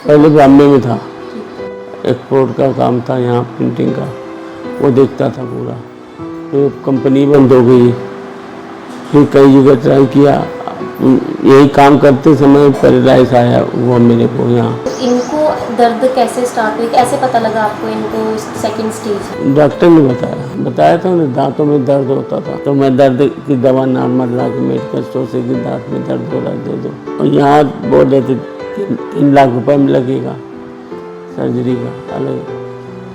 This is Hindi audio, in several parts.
पहले बॉम्बे में था, ठीक है। एक्सपोर्ट का काम था यहाँ प्रिंटिंग का, वो देखता था पूरा। फिर कंपनी बंद हो गई, फिर कई जगह ट्राई किया। यही काम करते समय पैरालाइज आया हुआ मेरे को यहाँ। तो इनको दर्द कैसे स्टार्ट हुई, कैसे पता लगा आपको इनको सेकंड स्टेज है? डॉक्टर ने बताया था ना, दांतों में दर्द होता था, तो मैं दर्द की दवा नॉर्मल ला के मेडिकल स्टोर से कि दांत में दर्द हो रहा है दे दो। और यहाँ बोल रहे थे 3 लाख रुपए में लगेगा सर्जरी का अलग।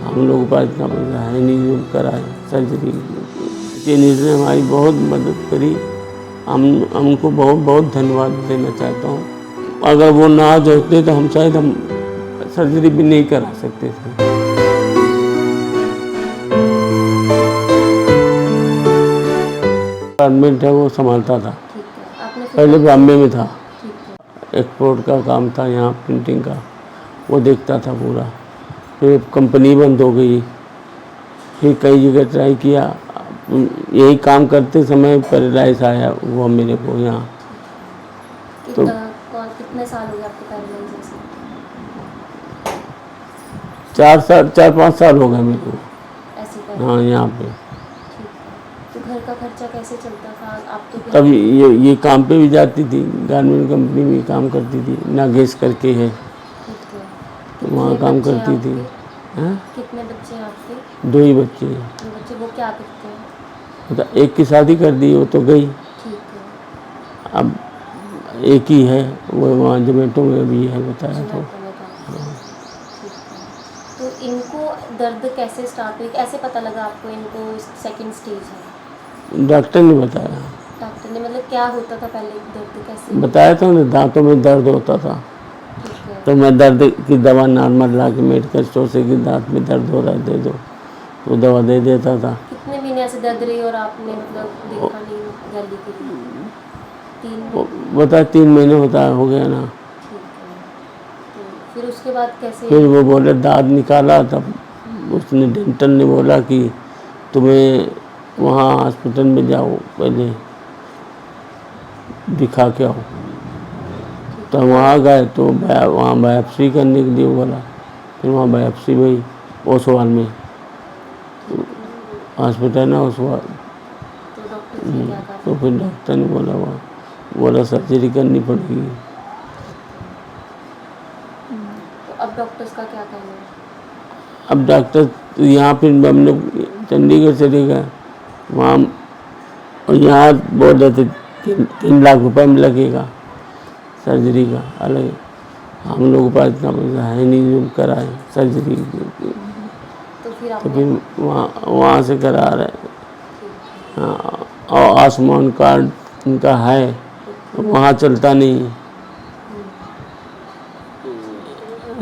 हम लोगों के पास इतना पैसा है नहीं जो कराए सर्जरी। क्लिनिक ने हमारी बहुत मदद करी, हमको बहुत बहुत धन्यवाद देना चाहता हूँ। अगर वो ना होते तो हम शायद सर्जरी भी नहीं करा सकते थे। डिपार्टमेंट है वो संभालता था, ठीक है। आपने फिर पहले बॉम्बे में था, ठीक है। एक्सपोर्ट का काम था यहाँ प्रिंटिंग का, वो देखता था पूरा। फिर कंपनी बंद हो गई, फिर कई जगह ट्राई किया। यही काम करते समय पैरालाइज आया हुआ मेरे को यहाँ। तो कितने साल हो गए आपको पैरालाइज से? 4-5 साल हो गए मेरे को ऐसे हाँ यहाँ पे। ठीक है। तो घर का खर्चा कैसे चलता था? आप तो तब ये काम पे भी जाती थी, गारमेंट कंपनी में काम करती थी, नागेश करके है, ठीक है। तो वहाँ कितने काम बच्चे करती हैं थी। आपके? हाँ, कितने बच्चे हैं आपके? 2 ही बच्चे हैं। दो बच्चे, वो क्या करते हैं? मतलब एक की शादी कर दी, वो तो गई। ठीक है। अब एक ही है, वो वहाँ जोमेटो में भी है बताया तो। जोमेटो में काम करते हैं। ठीक है। तो इनको दर्द कैसे स्टार्ट हुई, कैसे पता लगा आपको इनको सेकंड स्टेज है? डॉक्टर ने बताया डॉक्टर ने क्या होता था पहले, दर्द कैसे? बताया था ना, दांतों में दर्द होता था, ठीक है। तो मैं दर्द की दवा नॉर्मल ला के मेडिकल स्टोर से कि दांत में दर्द हो रहा है दे दो, तो दवा दे देता था। कितने महीने ऐसे दर्द रही और आपने देखा नहीं जल्दी के लिए? 3 महीने। बता 3 महीने होता हो गया ना। ठीक है। तो फिर उसके बाद कैसे? फिर वो बोले दांत निकाला, तब उसने डेंटल ने बोला कि तुम्हें वहाँ हॉस्पिटल में जाओ, पहले दिखा के आओ। तो वहाँ गए तो वहाँ बायोप्सी करने के लिए बोला। फिर वहाँ बायोप्सी हुई ओसवाल में, हॉस्पिटल ना ओसवाल। तो डॉक्टर ने क्या कहा? तो फिर डॉक्टर ने बोला सर्जरी करनी पड़ेगी। तो अब डॉक्टर्स का क्या कहना है? अब डॉक्टर यहाँ फिर हम लोग चंडीगढ़ चले गए, वहाँ और यहाँ बोल रहे थे 3 लाख रुपए में लगेगा सर्जरी का अलग। हम लोगों के पास इतना पैसा है नहीं जो कराए सर्जरी। तो फिर तो आपने फिर वहाँ से करा रहे। हाँ, और आयुष्मान कार्ड इनका है, वहाँ चलता नहीं।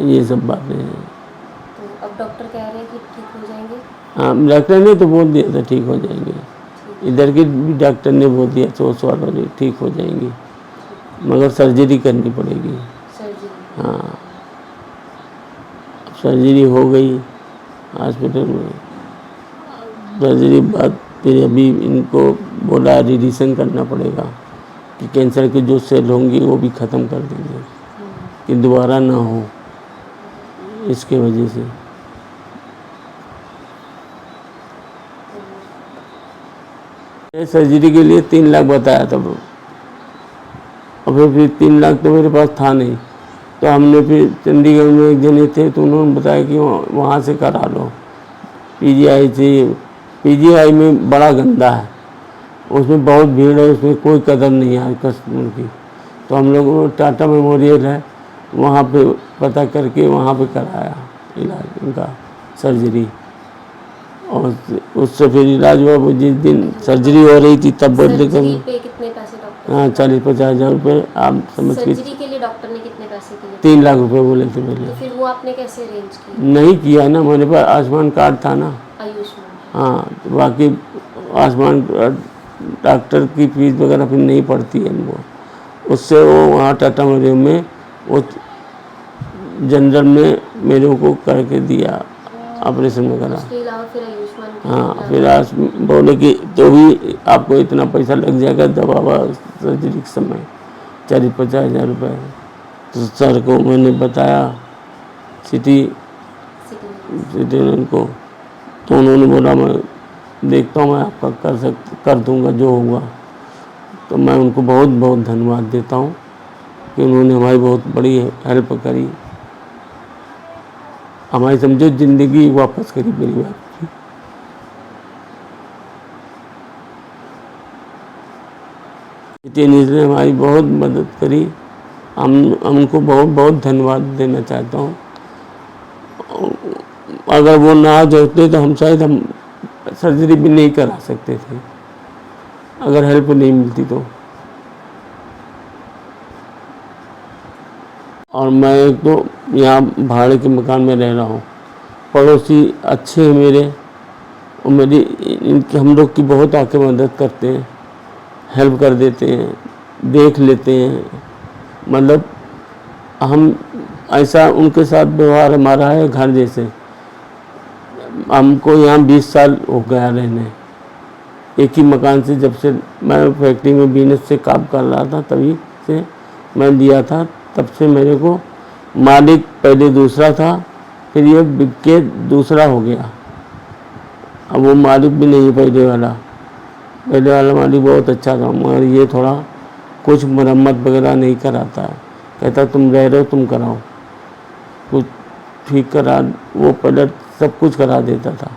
ये सब बातें हैं। तो अब डॉक्टर कह रहे हैं कि ठीक हो जाएंगे? हाँ, डॉक्टर ने तो बोल दिया था ठीक हो जाएंगे। इधर के भी डॉक्टर ने बोल दिया तो सवाल वाले ठीक हो जाएंगी, मगर सर्जरी करनी पड़ेगी। सर्जरी? हाँ, सर्जरी हो गई हॉस्पिटल में। सर्जरी बाद फिर अभी इनको बोला रेडिएशन करना पड़ेगा कि कैंसर के जो सेल होंगे वो भी ख़त्म कर देंगे कि दोबारा ना हो, इसके वजह से। सर्जरी के लिए 3 लाख बताया था वो, और फिर 3 लाख तो मेरे पास था नहीं, तो हमने फिर चंडीगढ़ में एक जने थे तो उन्होंने बताया कि वहाँ से करा लो। पीजीआई से, पीजीआई में बड़ा गंदा है, उसमें बहुत भीड़ है, उसमें कोई कदर नहीं है कस्टमर की। तो हम लोग टाटा मेमोरियल है वहाँ पे पता करके वहाँ पे कराया इलाज उनका सर्जरी, और उससे फिर इलाज हुआ। वो जिस दिन सर्जरी हो रही थी तब बोल रहे सर्जरी पे कितने पैसे डॉक्टर? हाँ 40-50 हज़ार रुपये आप समझ के। सर्जरी के लिए डॉक्टर ने कितने पैसे दिए? 3 लाख रुपए बोले थे पहले। तो फिर वो आपने कैसे अरेंज किया? नहीं किया ना, मेरे पास आयुष्मान कार्ड था ना। आयुष्मान? हाँ, तो बाकी आयुष्मान डॉक्टर की फीस वगैरह फिर नहीं पड़ती है वो, उससे वो वहाँ टाटा मेमोरियल में वो जनरल में मेरे को करके दिया ऑपरेशन वगैरह। उसके अलावा फिर आयुष्मान के हाँ, फिर आज बोले कि तो भी आपको इतना पैसा लग जाएगा दवा सर्जरी के समय 40-50 हज़ार रुपये। तो सर को मैंने बताया सिटी सिटी में। उनको, तो उन्होंने बोला मैं देखता हूँ, मैं आपका कर दूँगा जो होगा। तो मैं उनको बहुत बहुत धन्यवाद देता हूँ कि उन्होंने हमारी बहुत बड़ी हेल्प करी, हमारी समझो ज़िंदगी वापस करी मेरी बात की। टेनिस ने हमारी बहुत मदद करी, हम उनको बहुत बहुत धन्यवाद देना चाहता हूँ। अगर वो ना होते तो हम शायद सर्जरी भी नहीं करा सकते थे, अगर हेल्प नहीं मिलती तो। और मैं एक तो यहाँ भाड़े के मकान में रह रहा हूँ, पड़ोसी अच्छे हैं मेरे, और मेरी इनकी हम लोग की बहुत आके मदद करते हैं, हेल्प कर देते हैं, देख लेते हैं। मतलब हम ऐसा उनके साथ व्यवहार हमारा है घर जैसे। हमको यहाँ 20 साल हो गया रहने, एक ही मकान से। जब से मैं फैक्ट्री में बिजनेस से काम कर रहा था तभी से मैं लिया था, तब से मेरे को मालिक पहले दूसरा था, फिर ये बिक के दूसरा हो गया। अब वो मालिक भी नहीं है पहले वाला मालिक बहुत अच्छा था, मगर ये थोड़ा कुछ मरम्मत वगैरह नहीं कराता है, कहता तुम रह रहे हो तुम कराओ, कुछ ठीक करा, वो पहले सब कुछ करा देता था।